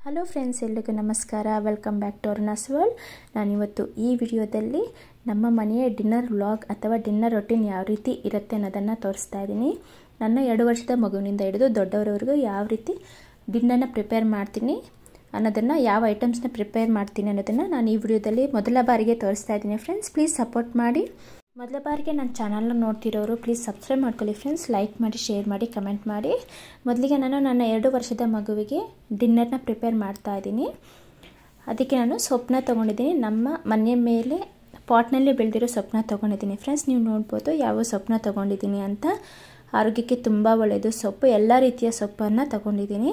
Hello friends, ಎಲ್ಲರಿಗೂ ನಮಸ್ಕಾರ. Welcome back to Aruna's world. ನಾನಿವತ್ತು ಈ ವಿಡಿಯೋದಲ್ಲಿ ನಮ್ಮ ಮನೆಯ ಡಿನ್ನರ್ ವ್ಲಾಗ್ ಅಥವಾ ಡಿನ್ನರ್ ರೊಟೀನ್ ಯಾವ ರೀತಿ ಇರುತ್ತೆ ಅನ್ನೋದನ್ನು ತೋರಿಸ್ತಾ ಇದ್ದೀನಿ. ನನ್ನ 2 ವರ್ಷದ ಮಗುವಿನಿಂದ ಹಿಡಿದು ದೊಡ್ಡವರವರೆಗೂ ಯಾವ ರೀತಿ ಡಿನ್ನರ್ನ ಪ್ರಿಪೇರ್ ಮಾಡ್ತೀನಿ ಅನ್ನೋದನ್ನು, ಯಾವ ಐಟಮ್ಸ್ನ ಪ್ರಿಪೇರ್ ಮಾಡ್ತೀನಿ ಅನ್ನೋದನ್ನು ನಾನು ಈ ವಿಡಿಯೋದಲ್ಲಿ ಮೊದಲ ಬಾರಿಗೆ ತೋರಿಸ್ತಾ ಇದ್ದೀನಿ. ಫ್ರೆಂಡ್ಸ್, ಪ್ಲೀಸ್ ಸಪೋರ್ಟ್ ಮಾಡಿ. ಮೊದಲ ಬಾರಿಗೆ ನನ್ನ ಚಾನಲ್ನ ನೋಡ್ತಿರೋರು ಪ್ಲೀಸ್ ಸಬ್ಸ್ಕ್ರೈಬ್ ಮಾಡ್ಕೊಳ್ಳಿ ಫ್ರೆಂಡ್ಸ್. ಲೈಕ್ ಮಾಡಿ, ಶೇರ್ ಮಾಡಿ, ಕಮೆಂಟ್ ಮಾಡಿ. ಮೊದಲಿಗೆ ನಾನು ನನ್ನ 2 ವರ್ಷದ ಮಗುವಿಗೆ ಡಿನ್ನರ್ನ ಪ್ರಿಪೇರ್ ಮಾಡ್ತಾ ಇದ್ದೀನಿ. ಅದಕ್ಕೆ ನಾನು ಸೊಪ್ಪನ್ನ ತೊಗೊಂಡಿದ್ದೀನಿ. ನಮ್ಮ ಮನೆ ಮೇಲೆ ಪಾಟ್ನಲ್ಲಿ ಬೆಳೆದಿರೋ ಸೊಪ್ಪನ್ನ ತೊಗೊಂಡಿದ್ದೀನಿ. ಫ್ರೆಂಡ್ಸ್, ನೀವು ನೋಡ್ಬೋದು ಯಾವ ಸೊಪ್ಪನ್ನ ತೊಗೊಂಡಿದ್ದೀನಿ ಅಂತ. ಆರೋಗ್ಯಕ್ಕೆ ತುಂಬ ಒಳ್ಳೆಯದು ಸೊಪ್ಪು. ಎಲ್ಲ ರೀತಿಯ ಸೊಪ್ಪನ್ನು ತೊಗೊಂಡಿದ್ದೀನಿ.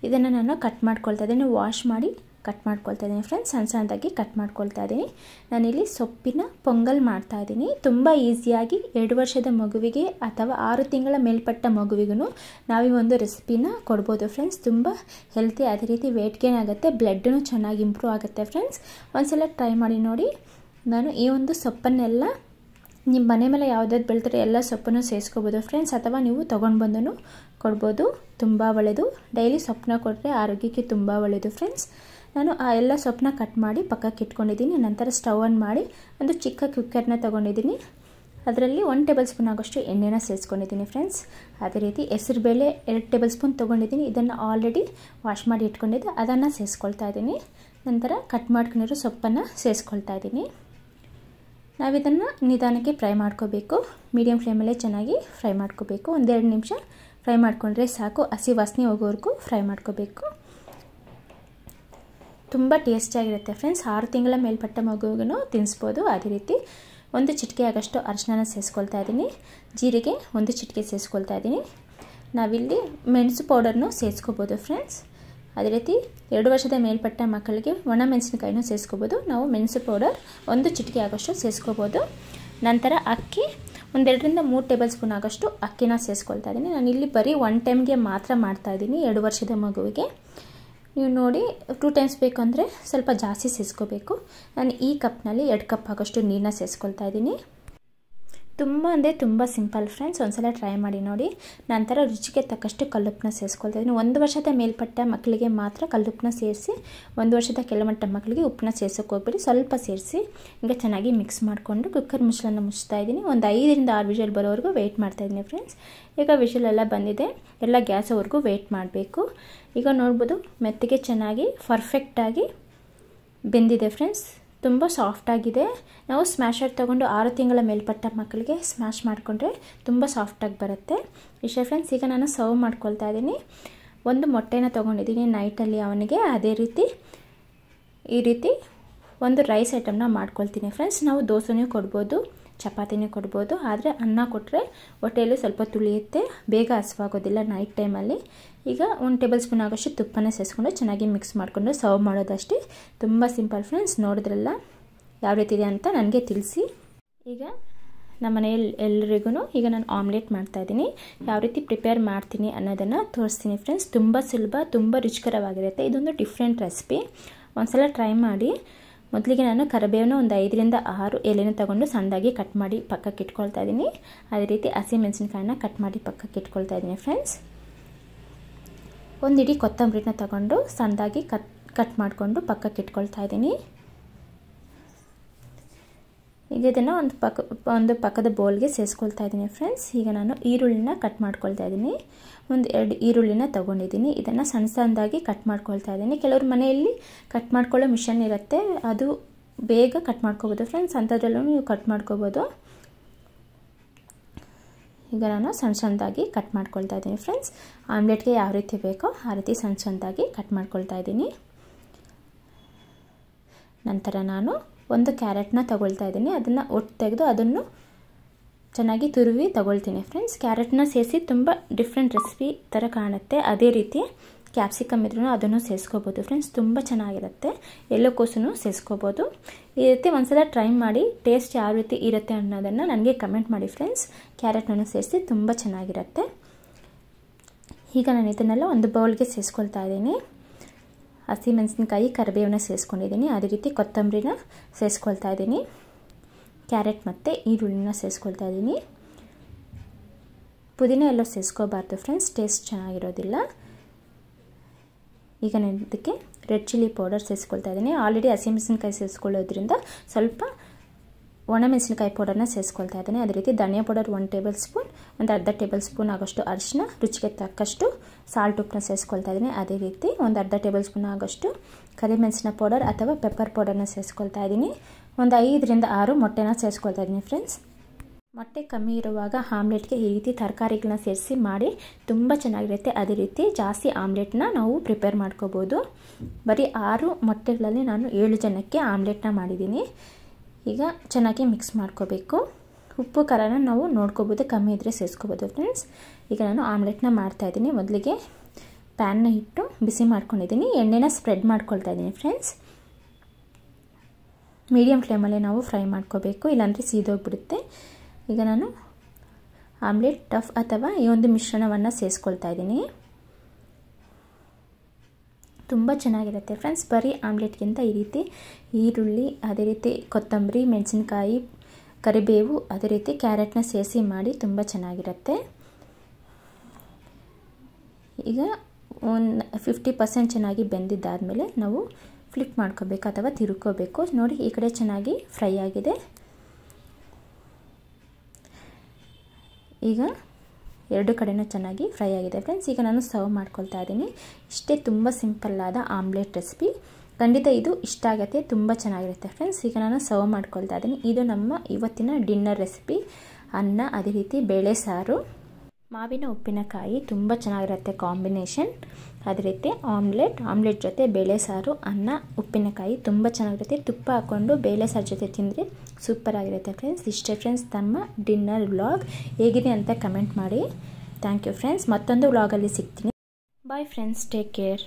ಇದನ್ನು ನಾನು ಕಟ್ ಮಾಡ್ಕೊಳ್ತಾ ಇದ್ದೀನಿ. ವಾಶ್ ಮಾಡಿ ಕಟ್ ಮಾಡ್ಕೊಳ್ತಾ ಇದ್ದೀನಿ ಫ್ರೆಂಡ್ಸ್. ಸಣ್ಣ ಸಣ್ಣದಾಗಿ ಕಟ್ ಮಾಡ್ಕೊಳ್ತಾ ಇದ್ದೀನಿ. ನಾನಿಲ್ಲಿ ಸೊಪ್ಪಿನ ಪೊಂಗಲ್ ಮಾಡ್ತಾ ಇದ್ದೀನಿ. ತುಂಬ ಈಸಿಯಾಗಿ 2 ವರ್ಷದ ಮಗುವಿಗೆ ಅಥವಾ 6 ತಿಂಗಳ ಮೇಲ್ಪಟ್ಟ ಮಗುವಿಗೂ ನಾವು ಈ ಒಂದು ರೆಸಿಪಿನ ಕೊಡ್ಬೋದು ಫ್ರೆಂಡ್ಸ್. ತುಂಬ ಹೆಲ್ತಿ, ಅದೇ ರೀತಿ ವೇಟ್ ಗೇನ್ ಆಗುತ್ತೆ, ಬ್ಲಡ್ಡೂ ಚೆನ್ನಾಗಿ ಇಂಪ್ರೂವ್ ಆಗುತ್ತೆ ಫ್ರೆಂಡ್ಸ್. ಒಂದ್ಸಲ ಟ್ರೈ ಮಾಡಿ ನೋಡಿ. ನಾನು ಈ ಒಂದು ಸೊಪ್ಪನ್ನೆಲ್ಲ ನಿಮ್ಮ ಮನೆ ಮೇಲೆ ಯಾವುದಾದ್ರು ಬೆಳೆದ್ರೆ ಎಲ್ಲ ಸೊಪ್ಪನ್ನು ಸೇರಿಸ್ಕೋಬೋದು ಫ್ರೆಂಡ್ಸ್, ಅಥವಾ ನೀವು ತೊಗೊಂಡು ಬಂದು ಕೊಡ್ಬೋದು. ತುಂಬ ಒಳ್ಳೆಯದು. ಡೈಲಿ ಸೊಪ್ಪನ್ನ ಕೊಟ್ಟರೆ ಆರೋಗ್ಯಕ್ಕೆ ತುಂಬ ಒಳ್ಳೆಯದು ಫ್ರೆಂಡ್ಸ್. ನಾನು ಆ ಎಲ್ಲ ಸೊಪ್ಪನ್ನ ಕಟ್ ಮಾಡಿ ಪಕ್ಕಕ್ಕೆ ಇಟ್ಕೊಂಡಿದ್ದೀನಿ. ನಂತರ ಸ್ಟವ್ ಆನ್ ಮಾಡಿ ಒಂದು ಚಿಕ್ಕ ಕುಕ್ಕರ್ನ ತೊಗೊಂಡಿದ್ದೀನಿ. ಅದರಲ್ಲಿ 1 ಟೇಬಲ್ ಸ್ಪೂನ್ ಆಗೋಷ್ಟು ಎಣ್ಣೆನ ಸೇರಿಸ್ಕೊಂಡಿದ್ದೀನಿ ಫ್ರೆಂಡ್ಸ್. ಅದೇ ರೀತಿ ಹೆಸರುಬೇಳೆ 2 ಟೇಬಲ್ ಸ್ಪೂನ್ ತೊಗೊಂಡಿದ್ದೀನಿ. ಇದನ್ನು ಆಲ್ರೆಡಿ ವಾಶ್ ಮಾಡಿ ಇಟ್ಕೊಂಡಿದ್ದೆ, ಅದನ್ನು ಸೇರಿಸ್ಕೊಳ್ತಾ ಇದ್ದೀನಿ. ನಂತರ ಕಟ್ ಮಾಡ್ಕೊಂಡಿರೋ ಸೊಪ್ಪನ್ನು ಸೇರಿಸ್ಕೊಳ್ತಾ ಇದ್ದೀನಿ. ನಾವಿದನ್ನು ನಿಧಾನಕ್ಕೆ ಫ್ರೈ ಮಾಡ್ಕೋಬೇಕು. ಮೀಡಿಯಮ್ ಫ್ಲೇಮಲ್ಲೇ ಚೆನ್ನಾಗಿ ಫ್ರೈ ಮಾಡ್ಕೋಬೇಕು. 1-2 ನಿಮಿಷ ಫ್ರೈ ಮಾಡಿಕೊಂಡ್ರೆ ಸಾಕು. ಹಸಿ ವಾಸನೆ ಹೋಗೋವರೆಗೂ ಫ್ರೈ ಮಾಡ್ಕೋಬೇಕು. ತುಂಬ ಟೇಸ್ಟಿಯಾಗಿರುತ್ತೆ ಫ್ರೆಂಡ್ಸ್. 6 ತಿಂಗಳ ಮೇಲ್ಪಟ್ಟ ಮಗುವಿಗೂ ತಿನ್ನಿಸ್ಬೋದು. ಅದೇ ರೀತಿ 1 ಚಿಟಿಕೆ ಆಗೋಷ್ಟು ಅರಿಶಿನ ಸೇರಿಸ್ಕೊಳ್ತಾ ಇದ್ದೀನಿ. ಜೀರಿಗೆ 1 ಚಿಟಿಕೆ ಸೇರಿಸ್ಕೊಳ್ತಾ ಇದ್ದೀನಿ. ನಾವಿಲ್ಲಿ ಮೆಣಸು ಪೌಡರ್ನು ಸೇರಿಸ್ಕೋಬೋದು ಫ್ರೆಂಡ್ಸ್. ಅದೇ ರೀತಿ 2 ವರ್ಷದ ಮೇಲ್ಪಟ್ಟ ಮಕ್ಕಳಿಗೆ ಒಣ ಮೆಣಸಿನಕಾಯಿನೂ ಸೇರಿಸ್ಕೋಬೋದು. ನಾವು ಮೆಣಸು ಪೌಡರ್ 1 ಚಿಟಿಕೆ ಆಗೋಷ್ಟು ಸೇರಿಸ್ಕೋಬೋದು. ನಂತರ ಅಕ್ಕಿ 1-2-3 ಟೇಬಲ್ ಸ್ಪೂನ್ ಆಗೋಷ್ಟು ಅಕ್ಕಿನ ಸೇರಿಸ್ಕೊಳ್ತಾ ಇದ್ದೀನಿ. ನಾನು ಇಲ್ಲಿ ಬರೀ 1 ಟೈಮ್ಗೆ ಮಾತ್ರ ಮಾಡ್ತಾಯಿದ್ದೀನಿ 2 ವರ್ಷದ ಮಗುವಿಗೆ. ನೀವು ನೋಡಿ 2 ಟೈಮ್ಸ್ ಬೇಕಂದರೆ ಸ್ವಲ್ಪ ಜಾಸ್ತಿ ಸೇರಿಸ್ಕೋಬೇಕು. ನಾನು ಈ ಕಪ್ನಲ್ಲಿ 2 ಕಪ್ ಆಗೋಷ್ಟು ನೀರನ್ನ ಸೇರಿಸ್ಕೊಳ್ತಾ ಇದ್ದೀನಿ. ತುಂಬ ಅಂದರೆ ತುಂಬ ಸಿಂಪಲ್ ಫ್ರೆಂಡ್ಸ್. ಒಂದ್ಸಲ ಟ್ರೈ ಮಾಡಿ ನೋಡಿ. ನಂತರ ರುಚಿಗೆ ತಕ್ಕಷ್ಟು ಕಲ್ಲುಪ್ಪನ್ನ ಸೇರಿಸ್ಕೊಳ್ತಾ ಇದ್ದೀನಿ. 1 ವರ್ಷದ ಮೇಲ್ಪಟ್ಟ ಮಕ್ಕಳಿಗೆ ಮಾತ್ರ ಕಲ್ಲುಪ್ಪನ್ನ ಸೇರಿಸಿ, 1 ವರ್ಷದ ಕೆಳಮಟ್ಟ ಮಕ್ಕಳಿಗೆ ಉಪ್ಪನ್ನ ಸೇರ್ಸೋಕೆ ಹೋಗ್ಬೇಡಿ, ಸ್ವಲ್ಪ ಸೇರಿಸಿ ಈಗ ಚೆನ್ನಾಗಿ ಮಿಕ್ಸ್ ಮಾಡಿಕೊಂಡು ಕುಕ್ಕರ್ ಮುಚ್ಚಳನ ಮುಚ್ತಾ ಇದ್ದೀನಿ. ಒಂದು 5-6 ವಿಷಲ್ ಬರೋವರೆಗೂ ವೆಯ್ಟ್ ಮಾಡ್ತಾಯಿದ್ದೀನಿ ಫ್ರೆಂಡ್ಸ್. ಈಗ ವಿಷಲ್ ಎಲ್ಲ ಬಂದಿದೆ, ಎಲ್ಲ ಗ್ಯಾಸವರೆಗೂ ವೆಯ್ಟ್ ಮಾಡಬೇಕು. ಈಗ ನೋಡ್ಬೋದು ಮೆತ್ತಗೆ ಚೆನ್ನಾಗಿ ಪರ್ಫೆಕ್ಟಾಗಿ ಬೆಂದಿದೆ ಫ್ರೆಂಡ್ಸ್. ತುಂಬ ಸಾಫ್ಟಾಗಿದೆ. ನಾವು ಸ್ಮ್ಯಾಶರ್ ತೊಗೊಂಡು 6 ತಿಂಗಳ ಮೇಲ್ಪಟ್ಟ ಮಕ್ಕಳಿಗೆ ಸ್ಮ್ಯಾಶ್ ಮಾಡಿಕೊಂಡ್ರೆ ತುಂಬ ಸಾಫ್ಟಾಗಿ ಬರುತ್ತೆ. ಇಷ್ಟೇ ಫ್ರೆಂಡ್ಸ್. ಈಗ ನಾನು ಸರ್ವ್ ಮಾಡ್ಕೊಳ್ತಾ ಇದ್ದೀನಿ. 1 ಮೊಟ್ಟೆನ ತೊಗೊಂಡಿದ್ದೀನಿ ನೈಟಲ್ಲಿ ಅವನಿಗೆ. ಅದೇ ರೀತಿ ಈ ರೀತಿ 1 ರೈಸ್ ಐಟಮ್ನ ಮಾಡ್ಕೊಳ್ತೀನಿ ಫ್ರೆಂಡ್ಸ್. ನಾವು ದೋಸೆನೂ ಕೊಡ್ಬೋದು, ಚಪಾತಿನೂ ಕೊಡ್ಬೋದು. ಆದರೆ ಅನ್ನ ಕೊಟ್ಟರೆ ಹೊಟ್ಟೆಯಲ್ಲಿ ಸ್ವಲ್ಪ ತುಳಿಯುತ್ತೆ, ಬೇಗ ಹಸಿವಾಗೋದಿಲ್ಲ ನೈಟ್ ಟೈಮಲ್ಲಿ. ಈಗ 1 ಟೇಬಲ್ ಸ್ಪೂನ್ ಆಗೋಷ್ಟು ತುಪ್ಪನ ಸೇರಿಸ್ಕೊಂಡು ಚೆನ್ನಾಗಿ ಮಿಕ್ಸ್ ಮಾಡಿಕೊಂಡು ಸರ್ವ್ ಮಾಡೋದಷ್ಟೇ. ತುಂಬ ಸಿಂಪಲ್ ಫ್ರೆಂಡ್ಸ್. ನೋಡಿದ್ರಲ್ಲ ಯಾವ ರೀತಿ ಇದೆ ಅಂತ ನನಗೆ ತಿಳಿಸಿ. ಈಗ ನಮ್ಮ ಮನೆಯಲ್ಲಿ ಎಲ್ಲರಿಗೂ ಈಗ ನಾನು ಆಮ್ಲೆಟ್ ಮಾಡ್ತಾಯಿದ್ದೀನಿ. ಯಾವ ರೀತಿ ಪ್ರಿಪೇರ್ ಮಾಡ್ತೀನಿ ಅನ್ನೋದನ್ನು ತೋರಿಸ್ತೀನಿ ಫ್ರೆಂಡ್ಸ್. ತುಂಬ ಸುಲಭ, ತುಂಬ ರುಚಿಕರವಾಗಿರುತ್ತೆ. ಇದೊಂದು ಡಿಫ್ರೆಂಟ್ ರೆಸಿಪಿ. ಒಂದ್ಸಲ ಟ್ರೈ ಮಾಡಿ. ಮೊದಲಿಗೆ ನಾನು ಕರಿಬೇವನ್ನ ಒಂದು 5-6 ಎಲೆನ ತೊಗೊಂಡು ಸಣ್ಣದಾಗಿ ಕಟ್ ಮಾಡಿ ಪಕ್ಕಕ್ಕೆ ಇಟ್ಕೊಳ್ತಾ ಇದ್ದೀನಿ. ಅದೇ ರೀತಿ ಹಸಿ ಮೆಣಸಿನಕಾಯಿನ ಕಟ್ ಮಾಡಿ ಪಕ್ಕಕ್ಕೆ ಇಟ್ಕೊಳ್ತಾ ಇದ್ದೀನಿ ಫ್ರೆಂಡ್ಸ್. 1 ಇಡೀ ಕೊತ್ತಂಬರಿನ ತೊಗೊಂಡು ಸಣ್ಣದಾಗಿ ಕಟ್ ಮಾಡಿಕೊಂಡು ಪಕ್ಕಕ್ಕೆ ಇಟ್ಕೊಳ್ತಾ ಇದ್ದೀನಿ. ಈಗ ಇದನ್ನು ಒಂದು ಪಕ್ಕದ ಬೌಲ್ಗೆ ಸೇರಿಸ್ಕೊಳ್ತಾ ಇದ್ದೀನಿ ಫ್ರೆಂಡ್ಸ್. ಈಗ ನಾನು ಈರುಳ್ಳಿನ ಕಟ್ ಮಾಡ್ಕೊಳ್ತಾ ಇದ್ದೀನಿ. 1-2 ಈರುಳ್ಳಿನ ತೊಗೊಂಡಿದ್ದೀನಿ. ಇದನ್ನು ಸಣ್ಣದಾಗಿ ಕಟ್ ಮಾಡ್ಕೊಳ್ತಾ ಇದ್ದೀನಿ. ಕೆಲವ್ರ ಮನೆಯಲ್ಲಿ ಕಟ್ ಮಾಡ್ಕೊಳ್ಳೋ ಮಿಷನ್ ಇರುತ್ತೆ, ಅದು ಬೇಗ ಕಟ್ ಮಾಡ್ಕೋಬೋದು ಫ್ರೆಂಡ್ಸ್. ಅಂಥದ್ರಲ್ಲೂ ನೀವು ಕಟ್ ಮಾಡ್ಕೋಬೋದು. ಈಗ ನಾನು ಸಣ್ಣದಾಗಿ ಕಟ್ ಮಾಡ್ಕೊಳ್ತಾ ಇದ್ದೀನಿ ಫ್ರೆಂಡ್ಸ್. ಆಮ್ಲೆಟ್ಗೆ ಯಾವ ರೀತಿ ಬೇಕೋ ಆ ರೀತಿ ಸಣ್ಣದಾಗಿ ಕಟ್ ಮಾಡ್ಕೊಳ್ತಾ ಇದ್ದೀನಿ. ನಂತರ ನಾನು 1 ಕ್ಯಾರೆಟ್ನ ತಗೊಳ್ತಾ ಇದ್ದೀನಿ. ಅದನ್ನು ಒಟ್ಟು ತೆಗೆದು ಅದನ್ನು ಚೆನ್ನಾಗಿ ತುರುವಿ ತಗೊಳ್ತೀನಿ ಫ್ರೆಂಡ್ಸ್. ಕ್ಯಾರೆಟ್ನ ಸೇರಿಸಿ ತುಂಬ ಡಿಫ್ರೆಂಟ್ ರೆಸಿಪಿ ಥರ ಕಾಣುತ್ತೆ. ಅದೇ ರೀತಿ ಕ್ಯಾಪ್ಸಿಕಮ್ ಇದ್ರೂ ಅದನ್ನು ಸೇರಿಸ್ಕೋಬೋದು ಫ್ರೆಂಡ್ಸ್. ತುಂಬ ಚೆನ್ನಾಗಿರುತ್ತೆ. ಎಲೆಕೋಸನ್ನು ಸೇರಿಸ್ಕೋಬೋದು. ಈ ರೀತಿ ಒಂದ್ಸಲ ಟ್ರೈ ಮಾಡಿ. ಟೇಸ್ಟ್ ಯಾವ ರೀತಿ ಇರುತ್ತೆ ಅನ್ನೋದನ್ನು ನನಗೆ ಕಮೆಂಟ್ ಮಾಡಿ ಫ್ರೆಂಡ್ಸ್. ಕ್ಯಾರೆಟ್ನನ್ನು ಸೇರಿಸಿ ತುಂಬ ಚೆನ್ನಾಗಿರುತ್ತೆ. ಈಗ ನಾನು ಇದನ್ನೆಲ್ಲ ಒಂದು ಬೌಲ್ಗೆ ಸೇರಿಸ್ಕೊಳ್ತಾ ಇದ್ದೀನಿ. ಹಸಿ ಮೆಣಸಿನಕಾಯಿ, ಕರಿಬೇವನ್ನ ಸೇರಿಸ್ಕೊಂಡಿದ್ದೀನಿ. ಅದೇ ರೀತಿ ಕೊತ್ತಂಬರಿನ ಸೇರಿಸ್ಕೊಳ್ತಾ ಇದ್ದೀನಿ. ಕ್ಯಾರೆಟ್ ಮತ್ತು ಈರುಳ್ಳಿನ ಸೇರಿಸ್ಕೊಳ್ತಾ ಇದ್ದೀನಿ. ಪುದೀನ ಎಲ್ಲ ಸೇರಿಸ್ಕೋಬಾರ್ದು ಫ್ರೆಂಡ್ಸ್, ಟೇಸ್ಟ್ ಚೆನ್ನಾಗಿರೋದಿಲ್ಲ. ಈಗ ನಾನು ಇದಕ್ಕೆ ರೆಡ್ ಚಿಲ್ಲಿ ಪೌಡರ್ ಸೇರಿಸ್ಕೊಳ್ತಾ ಇದ್ದೀನಿ. ಆಲ್ರೆಡಿ ಹಸಿಮೆಣಸಿನಕಾಯಿ ಸೇರಿಸ್ಕೊಳ್ಳೋದ್ರಿಂದ ಸ್ವಲ್ಪ ಒಣಮೆಣಸಿನಕಾಯಿ ಪೌಡರ್ನ ಸೇರಿಸ್ಕೊಳ್ತಾ ಇದ್ದೀನಿ. ಅದೇ ರೀತಿ ಧನಿಯಾ ಪೌಡರ್ 1 ಟೇಬಲ್ ಸ್ಪೂನ್, ಒಂದು ಅರ್ಧ ಟೇಬಲ್ ಸ್ಪೂನ್ ಆಗೋಷ್ಟು ಅರಿಶಿನ, ರುಚಿಗೆ ತಕ್ಕಷ್ಟು ಸಾಲ್ಟ್ ಉಪ್ಪನ್ನ ಸೇರಿಸ್ಕೊಳ್ತಾ ಇದ್ದೀನಿ. ಅದೇ ರೀತಿ ಒಂದು ಅರ್ಧ ಟೇಬಲ್ ಸ್ಪೂನ್ ಆಗೋಷ್ಟು ಕರಿಮೆಣಸಿನ ಪೌಡರ್ ಅಥವಾ ಪೆಪ್ಪರ್ ಪೌಡರ್ನ ಸೇರಿಸ್ಕೊಳ್ತಾ ಇದ್ದೀನಿ. ಒಂದು 5 ರಿಂದ 6 ಮೊಟ್ಟೆನ ಸೇರಿಸ್ಕೊಳ್ತಾ ಇದ್ದೀನಿ ಫ್ರೆಂಡ್ಸ್. ಮೊಟ್ಟೆ ಕಮ್ಮಿ ಇರುವಾಗ ಆಮ್ಲೆಟ್ಗೆ ಈ ರೀತಿ ತರಕಾರಿಗಳನ್ನ ಸೇರಿಸಿ ಮಾಡಿ ತುಂಬ ಚೆನ್ನಾಗಿರುತ್ತೆ. ಅದೇ ರೀತಿ ಜಾಸ್ತಿ ಆಮ್ಲೆಟ್ನ ನಾವು ಪ್ರಿಪೇರ್ ಮಾಡ್ಕೋಬೋದು. ಬರೀ 6 ಮೊಟ್ಟೆಗಳಲ್ಲಿ ನಾನು 7 ಜನಕ್ಕೆ ಆಮ್ಲೆಟ್ನ ಮಾಡಿದ್ದೀನಿ. ಈಗ ಚೆನ್ನಾಗಿ ಮಿಕ್ಸ್ ಮಾಡ್ಕೋಬೇಕು. ಉಪ್ಪು ಖಾರನ ನಾವು ನೋಡ್ಕೋಬೋದು, ಕಮ್ಮಿ ಇದ್ದರೆ ಸೇರಿಸ್ಕೋಬೋದು ಫ್ರೆಂಡ್ಸ್. ಈಗ ನಾನು ಆಮ್ಲೆಟ್ನ ಮಾಡ್ತಾಯಿದ್ದೀನಿ. ಮೊದಲಿಗೆ ಪ್ಯಾನ್ನ ಇಟ್ಟು ಬಿಸಿ ಮಾಡ್ಕೊಂಡಿದ್ದೀನಿ. ಎಣ್ಣೆನ ಸ್ಪ್ರೆಡ್ ಮಾಡ್ಕೊಳ್ತಾ ಇದ್ದೀನಿ ಫ್ರೆಂಡ್ಸ್. ಮೀಡಿಯಮ್ ಫ್ಲೇಮಲ್ಲಿ ನಾವು ಫ್ರೈ ಮಾಡ್ಕೋಬೇಕು, ಇಲ್ಲಾಂದರೆ ಸೀದೋಗ್ಬಿಡುತ್ತೆ. ಈಗ ನಾನು ಆಮ್ಲೆಟ್ ಟಫ್ ಅಥವಾ ಈ ಒಂದು ಮಿಶ್ರಣವನ್ನು ಸೇರಿಸ್ಕೊಳ್ತಾ ಇದ್ದೀನಿ. ತುಂಬ ಚೆನ್ನಾಗಿರುತ್ತೆ ಫ್ರೆಂಡ್ಸ್. ಬರೀ ಆಮ್ಲೆಟ್ಗಿಂತ ಈ ರೀತಿ ಈರುಳ್ಳಿ, ಅದೇ ರೀತಿ ಕೊತ್ತಂಬರಿ, ಮೆಣಸಿನಕಾಯಿ, ಕರಿಬೇವು, ಅದೇ ರೀತಿ ಕ್ಯಾರೆಟ್ನ ಸೇರಿಸಿ ಮಾಡಿ ತುಂಬ ಚೆನ್ನಾಗಿರುತ್ತೆ. ಈಗ ಒಂದು 50% ಚೆನ್ನಾಗಿ ಬೆಂದಿದ್ದಾದಮೇಲೆ ನಾವು ಫ್ಲಿಪ್ ಮಾಡ್ಕೋಬೇಕು ಅಥವಾ ತಿರುಕೋಬೇಕು. ನೋಡಿ, ಈ ಕಡೆ ಚೆನ್ನಾಗಿ ಫ್ರೈ ಆಗಿದೆ. ಈಗ 2 ಕಡೆನೂ ಚೆನ್ನಾಗಿ ಫ್ರೈ ಆಗಿದೆ ಫ್ರೆಂಡ್ಸ್. ಈಗ ನಾನು ಸರ್ವ್ ಮಾಡ್ಕೊಳ್ತಾ ಇದ್ದೀನಿ. ಇಷ್ಟೇ, ತುಂಬ ಸಿಂಪಲ್ಲಾದ ಆಮ್ಲೆಟ್ ರೆಸಿಪಿ. ಖಂಡಿತ ಇದು ಇಷ್ಟ ಆಗುತ್ತೆ, ತುಂಬ ಚೆನ್ನಾಗಿರುತ್ತೆ ಫ್ರೆಂಡ್ಸ್. ಈಗ ನಾನು ಸರ್ವ್ ಮಾಡ್ಕೊಳ್ತಾ ಇದ್ದೀನಿ. ಇದು ನಮ್ಮ ಇವತ್ತಿನ ಡಿನ್ನರ್ ರೆಸಿಪಿ. ಅನ್ನ, ಅದೇ ರೀತಿ ಬೇಳೆ ಸಾರು, ಮಾವಿನ ಉಪ್ಪಿನಕಾಯಿ ತುಂಬ ಚೆನ್ನಾಗಿರುತ್ತೆ ಕಾಂಬಿನೇಷನ್. ಅದೇ ರೀತಿ ಆಮ್ಲೆಟ್ ಜೊತೆ ಬೇಳೆ ಸಾರು, ಅನ್ನ, ಉಪ್ಪಿನಕಾಯಿ ತುಂಬ ಚೆನ್ನಾಗಿರುತ್ತೆ. ತುಪ್ಪ ಹಾಕ್ಕೊಂಡು ಬೇಳೆ ಸಾರು ಜೊತೆ ತಿಂದರೆ ಸೂಪರ್ ಆಗಿರುತ್ತೆ ಫ್ರೆಂಡ್ಸ್. ಇಷ್ಟೇ ಫ್ರೆಂಡ್ಸ್ ನಮ್ಮ ಡಿನ್ನರ್ ವ್ಲಾಗ್. ಹೇಗಿದೆ ಅಂತ ಕಮೆಂಟ್ ಮಾಡಿ. Thank you friends. ಮತ್ತೊಂದು ವ್ಲಾಗಲ್ಲಿ ಸಿಗ್ತೀನಿ. Bye friends, take care.